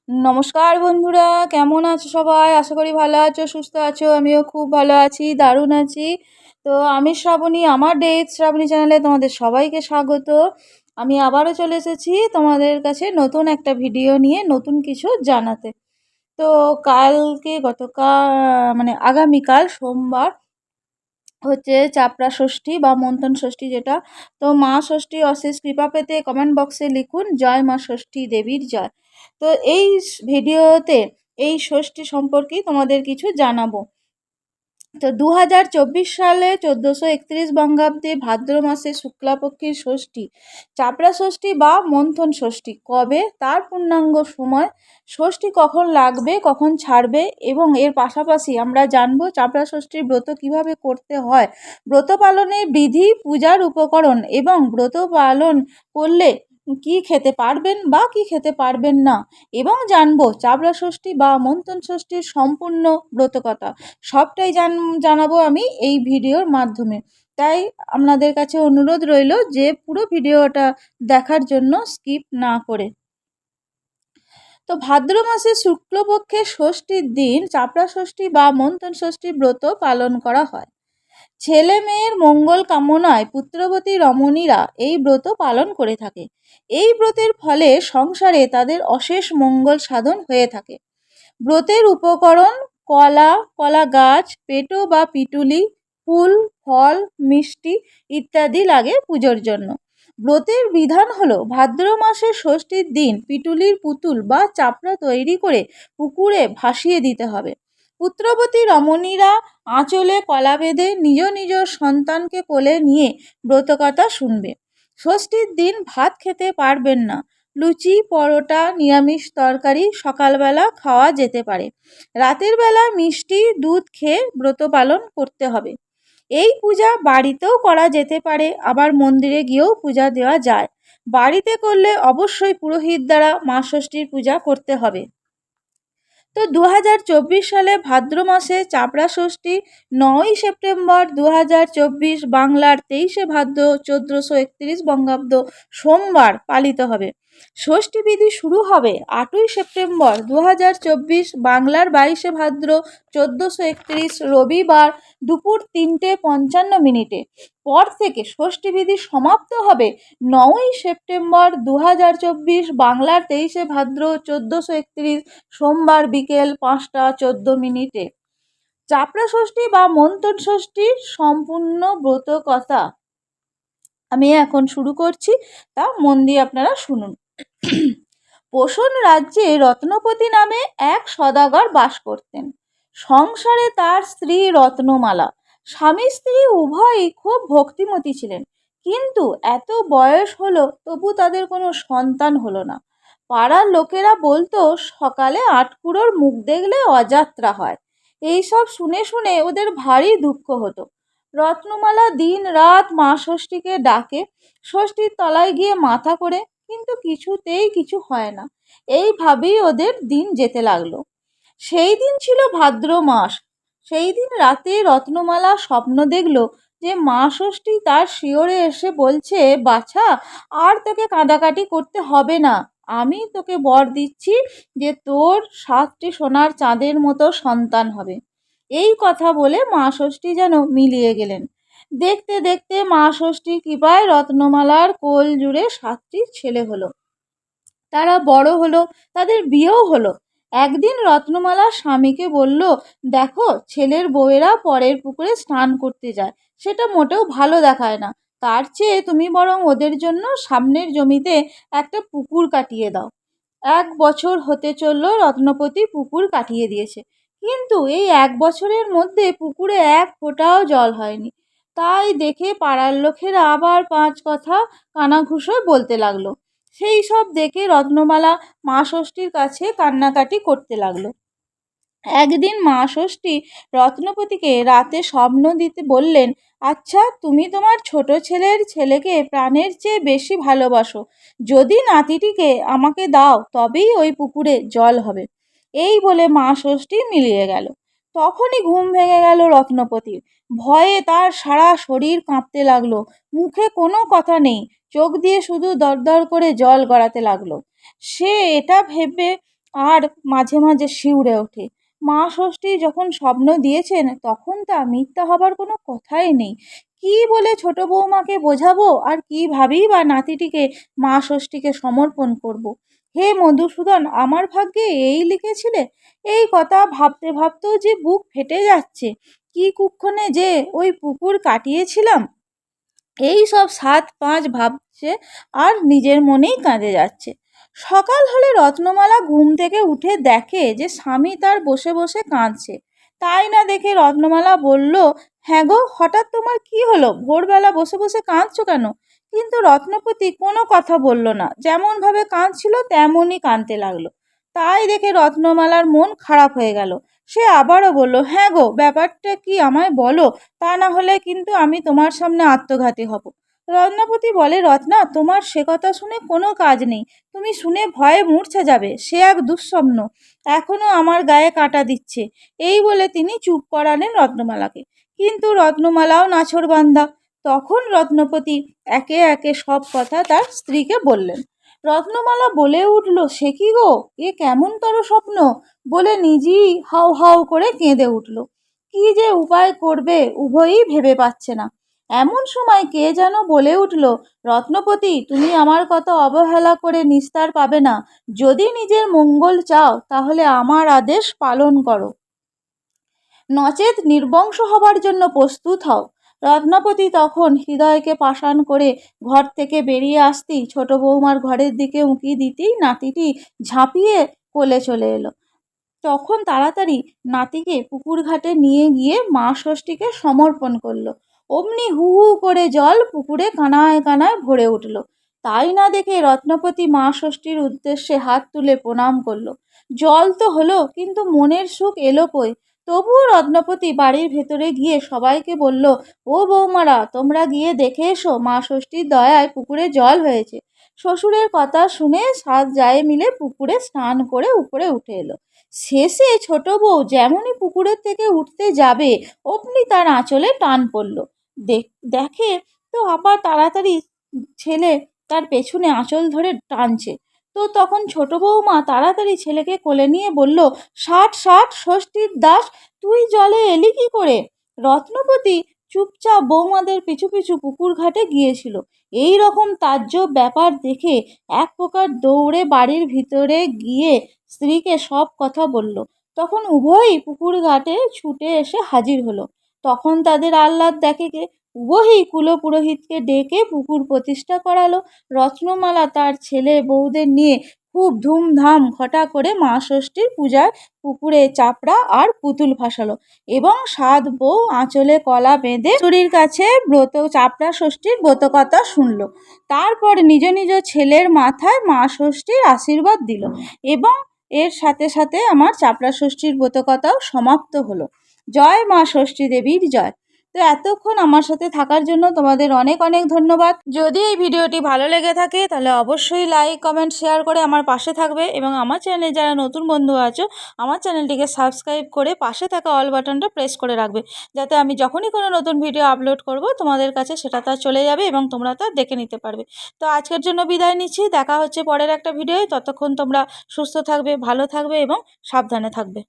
নমস্কার বন্ধুরা, কেমন আছো সবাই? আশা করি ভালো আছো, সুস্থ আছো। আমিও খুব ভালো আছি, দারুণ আছি। তো আমি শ্রাবণী, আমার ডেট শ্রাবণী চ্যানেলে তোমাদের সবাইকে স্বাগত। আমি আবারও চলে এসেছি তোমাদের কাছে নতুন একটা ভিডিও নিয়ে, নতুন কিছু জানাতে। তো আগামীকাল সোমবার হচ্ছে চাপড়া ষষ্ঠী বা মন্থন ষষ্ঠী যেটা। তো মা ষষ্ঠী অশেষ কৃপা পেতে কমেন্ট বক্সে লিখুন জয় মা ষষ্ঠী দেবীর জয়। তো এই ভিডিওতে এই ষষ্ঠী সম্পর্কেই তোমাদের কিছু জানাবো। তো 2024 সালে 1431 বঙ্গাব্দে ভাদ্র মাসে শুক্লাপক্ষের ষষ্ঠী চাপড়া ষষ্ঠী বা মন্থন ষষ্ঠী কবে, তার পূর্ণাঙ্গ সময়, ষষ্ঠী কখন লাগবে, কখন ছাড়বে, এবং এর পাশাপাশি আমরা জানবো চাপড়া ষষ্ঠীর ব্রত কিভাবে করতে হয়, ব্রত পালনের বিধি, পূজার উপকরণ এবং ব্রত পালন করলে কি খেতে পারবেন বা কি খেতে পারবেন না, এবং জানবো চাপড়া ষষ্ঠী বা মন্থন ষষ্ঠীর সম্পূর্ণ ব্রতকথা। সবটাই জানাবো আমি এই ভিডিওর মাধ্যমে। তাই আপনাদের কাছে অনুরোধ রইল যে পুরো ভিডিওটা দেখার জন্য স্কিপ না করে। তো ভাদ্র মাসে শুক্লপক্ষের ষষ্ঠীর দিন চাপড়া ষষ্ঠী বা মন্থন ষষ্ঠী ব্রত পালন করা হয়। ছেলে মেয়ের মঙ্গল কামনায় পুত্রবতী রমণীরা এই ব্রত পালন করে থাকে। এই ব্রতের ফলে সংসারে তাদের অশেষ মঙ্গল সাধন হয়ে থাকে। ব্রতের উপকরণ: কলা, কলা গাছ, পেটো বা পিটুলি, ফুল, ফল, মিষ্টি ইত্যাদি লাগে পুজোর জন্য। ব্রতের বিধান হলো ভাদ্র মাসের ষষ্ঠীর দিন পিটুলির পুতুল বা চাপড়া তৈরি করে পুকুরে ভাসিয়ে দিতে হবে। পুত্রবতী রমণীরা আঁচলে কলা বেঁধে নিজ নিজ সন্তানকে কোলে নিয়ে ব্রতকথা শুনবে। ষষ্ঠীর দিন ভাত খেতে পারবেন না। লুচি, পরোটা, নিরামিষ তরকারি সকালবেলা খাওয়া যেতে পারে। রাতের বেলা মিষ্টি দুধ খেয়ে ব্রত পালন করতে হবে। এই পূজা বাড়িতেও করা যেতে পারে, আবার মন্দিরে গিয়েও পূজা দেওয়া যায়। বাড়িতে করলে অবশ্যই পুরোহিত দ্বারা মা ষষ্ঠীর পূজা করতে হবে। তো 2024 সালে ভাদ্র মাসে চাপড়া ষষ্ঠী 9ই সেপ্টেম্বর 2024 বাংলার 23শে ভাদ্র 1431 বঙ্গাব্দ সোমবার পালিত হবে। ষষ্ঠী বিধি শুরু হবে 8ই সেপ্টেম্বর 2024 বাংলার 22শে ভাদ্র 1431 রবিবার দুপুর 3:55 পর থেকে ষষ্ঠী বিধি সমাপ্ত হবে 9ই সেপ্টেম্বর 2024 বাংলার 23শে ভাদ্র 1431 সোমবার বিকেল 5:14। চাপড়া ষষ্ঠী বা মন্থন ষষ্ঠীর সম্পূর্ণ ব্রত কথা আমি এখন শুরু করছি, তা মন দিয়ে আপনারা শুনুন। পোষণ রাজ্যে রত্নপতি নামে এক সদাগর বাস করতেন। সংসারে তার স্ত্রী রত্নমালা। স্বামী স্ত্রী উভয়ই খুব ভক্তিমতী ছিলেন, কিন্তু এত বয়স হলো তবু তাদের কোনো সন্তান হলো না। পাড়ার লোকেরা বলতো সকালে আটকুড়োর মুখ দেখলে অযাত্রা হয়। এইসব শুনে শুনে ওদের ভারী দুঃখ হতো। রত্নমালা দিন রাত মা ষষ্ঠীকে ডাকে, ষষ্ঠীর তলায় গিয়ে মাথা করে, কিন্তু কিছুতেই কিছু হয় না। এইভাবেই ওদের দিন যেতে লাগলো। সেই দিন ছিল ভাদ্র মাস। সেই দিন রাতে রত্নমালা স্বপ্ন দেখল যে মা ষষ্ঠী তার শিয়রে এসে বলছে, বাছা, আর তোকে কাঁদাকাটি করতে হবে না। আমি তোকে বর দিচ্ছি যে তোর 7টি সোনার চাঁদের মতো সন্তান হবে। এই কথা বলে মা ষষ্ঠী যেন মিলিয়ে গেলেন। দেখতে দেখতে মা ষষ্ঠীর কৃপায় রত্নমালার কোল জুড়ে 7টি ছেলে হলো। তারা বড় হলো, তাদের বিয়েও হলো। একদিন রত্নমালা স্বামীকে বলল, দেখো, ছেলের বউয়েরা পরের পুকুরে স্নান করতে যায়, সেটা মোটেও ভালো দেখায় না। তার চেয়ে তুমি বরং ওদের জন্য সামনের জমিতে একটা পুকুর কাটিয়ে দাও। 1 বছর হতে চলল, রত্নপতি পুকুর কাটিয়ে দিয়েছে, কিন্তু এই 1 বছরের মধ্যে পুকুরে এক ফোঁটাও জল হয়নি। তাই দেখে পাড়ার লোকেরা আবার 5 কথা কানাঘুষো বলতে লাগলো। সেই সব দেখে রত্নমালা মা ষষ্ঠীর কাছে কান্নাকাটি করতে লাগলো। একদিন মা ষষ্ঠী রত্নপতিকে রাতে স্বপ্ন দিতে বললেন, আচ্ছা, তুমি তোমার ছোট ছেলেকে প্রাণের চেয়ে বেশি ভালোবাসো। যদি নাতিটিকে আমাকে দাও তবেই ওই পুকুরে জল হবে। এই বলে মা ষষ্ঠী মিলিয়ে গেল। তখনই ঘুম ভেঙে গেল রত্নপতির। ভয়ে তার সারা শরীর কাঁপতে লাগলো। মুখে কোনো কথা নেই, চোখ দিয়ে শুধু দরদর করে জল গড়াতে লাগলো। সে এটা ভেবে আর মাঝে মাঝে শিউরে ওঠে। মা ষষ্ঠী যখন স্বপ্ন দিয়েছেন তখন তা মিথ্যা হবার কোনো কথাই নেই। কি বলে ছোট বৌমাকে বোঝাবো আর কিভাবেই বা নাতিটিকে মা ষষ্ঠীকে সমর্পণ করব। হে মধুসূদন, আমার ভাগ্যে এই লিখেছিলে? এই কথা ভাবতে ভাবতেও যে বুক ফেটে যাচ্ছে। কি কুক্ষণে যে ওই পুকুর কাটিয়েছিলাম, এই সব ৭-৫ ভাবছে আর নিজের মনেই কাঁদে যাচ্ছে। সকাল হলে রত্নমালা ঘুম থেকে উঠে দেখে যে স্বামী তার বসে বসে কাঁদছে। তাই না দেখে রত্নমালা বলল, হ্যাঁ গো, হঠাৎ তোমার কি হলো? ভোরবেলা বসে বসে কাঁদছো কেন? কিন্তু রত্নপতি কোনো কথা বলল না, যেমনভাবে কাঁদছিল তেমনই কাঁদতে লাগলো। তাই দেখে রত্নমালার মন খারাপ হয়ে গেল। সে আবারও বলল, হ্যাঁ গো, ব্যাপারটা কি আমায় বলো, তা না হলে কিন্তু আমি তোমার সামনে আত্মঘাতী হব। রত্নাপতি বলে, রত্না, তোমার সে কথা শুনে কোনো কাজ নেই। তুমি শুনে ভয়ে মূর্ছা যাবে। সে এক দুঃস্বপ্ন, এখনো আমার গায়ে কাঁটা দিচ্ছে। এই বলে তিনি চুপ করালেন রত্নমালাকে। কিন্তু রত্নমালাও নাছোড়বান্দা। তখন রত্নপতি একে একে সব কথা তার স্ত্রীকে বললেন। রত্নমালা বলে উঠল, সে কি গো, এ কেমনতর স্বপ্ন? বলে নিজেই হাউ হাউ করে কেঁদে উঠল। কি যে উপায় করবে উভয়ই ভেবে পাচ্ছে না। এমন সময় কে যেন বলে উঠল, রত্নপতি, তুমি আমার কথা অবহেলা করে নিস্তার পাবে না। যদি নিজের মঙ্গল চাও তাহলে আমার আদেশ পালন করো, নচেৎ নির্বংশ হবার জন্য প্রস্তুত হও। রত্নপতি তখন হৃদয়কে পাষাণ করে ঘর থেকে বেরিয়ে আসতেই ছোট বৌমার ঘরের দিকে উঁকি দিতেই নাতিটি ঝাঁপিয়ে কোলে চলে এলো। তখন তাড়াতাড়ি নাতিকে পুকুর ঘাটে নিয়ে গিয়ে মা ষষ্ঠীকে সমর্পণ করলো। অমনি হু হু করে জল পুকুরে কানায় কানায় ভরে উঠল। তাই না দেখে রত্নপতি মা ষষ্ঠীর উদ্দেশ্যে হাত তুলে প্রণাম করলো। জল তো হলো, কিন্তু মনের সুখ এলো কই? তবুও রত্নপতি বাড়ির ভেতরে গিয়ে সবাইকে বলল, ও বৌমারা, তোমরা গিয়ে দেখে এসো, মা ষষ্ঠীর দয়ায় পুকুরে জল হয়েছে। শ্বশুরের কথা শুনে 7 জায়ে মিলে পুকুরে স্নান করে উপরে উঠে এলো। শেষে ছোট বউ যেমনই পুকুরের থেকে উঠতে যাবে অমনি তার আঁচলে টান পড়ল। দেখে তো আবার তাড়াতাড়ি ছেলে তার পেছনে আঁচল ধরে টানছে। তো তখন ছোট বৌমা তাড়াতাড়ি ছেলেকে কোলে নিয়ে বলল, ষাট ষাট, ষষ্ঠীর দাস, তুই জলে এলি কি করে? রত্নপতি চুপচাপ বৌমাদের পিছু পিছু পুকুর ঘাটে গিয়েছিল। এই রকম তাজ্জব ব্যাপার দেখে এক প্রকার দৌড়ে বাড়ির ভিতরে গিয়ে স্ত্রীকে সব কথা বলল। তখন উভয়ই পুকুর ঘাটে ছুটে এসে হাজির হলো। তখন তাদের আহ্লাদ দেখে কে? উভয়ই কুলপুরোহিতকে ডেকে পুকুর প্রতিষ্ঠা করালো। রত্নমালা তার ছেলে বউদের নিয়ে খুব ধুমধাম ঘটা করে মা ষষ্ঠীর পূজায় পুকুরে চাপড়া আর পুতুল ভাসালো এবং 7 বউ আঁচলে কলা বেঁধে চুরির কাছে ব্রত চাপড়া ষষ্ঠীর ব্রতকথা শুনল। তারপর নিজ নিজ ছেলের মাথায় মা ষষ্ঠীর আশীর্বাদ দিল এবং এর সাথে সাথে আমার চাপড়া ষষ্ঠীর ব্রতকথাও সমাপ্ত হলো। জয় মা ষষ্ঠী দেবীর জয়। তো এতক্ষণ আমার সাথে থাকার জন্য তোমাদের অনেক অনেক ধন্যবাদ। যদি এই ভিডিওটি ভালো লেগে থাকে তাহলে অবশ্যই লাইক, কমেন্ট, শেয়ার করে আমার পাশে থাকবে এবং আমার চ্যানেলে যারা নতুন বন্ধু আছো আমার চ্যানেলটিকে সাবস্ক্রাইব করে পাশে থাকা অল বাটনটা প্রেস করে রাখবে, যাতে আমি যখনই কোনো নতুন ভিডিও আপলোড করব তোমাদের কাছে সেটা তা চলে যাবে এবং তোমরা তা দেখে নিতে পারবে। তো আজকের জন্য বিদায় নিচ্ছি, দেখা হচ্ছে পরের একটা ভিডিওয়। ততক্ষণ তোমরা সুস্থ থাকবে, ভালো থাকবে এবং সাবধানে থাকবে।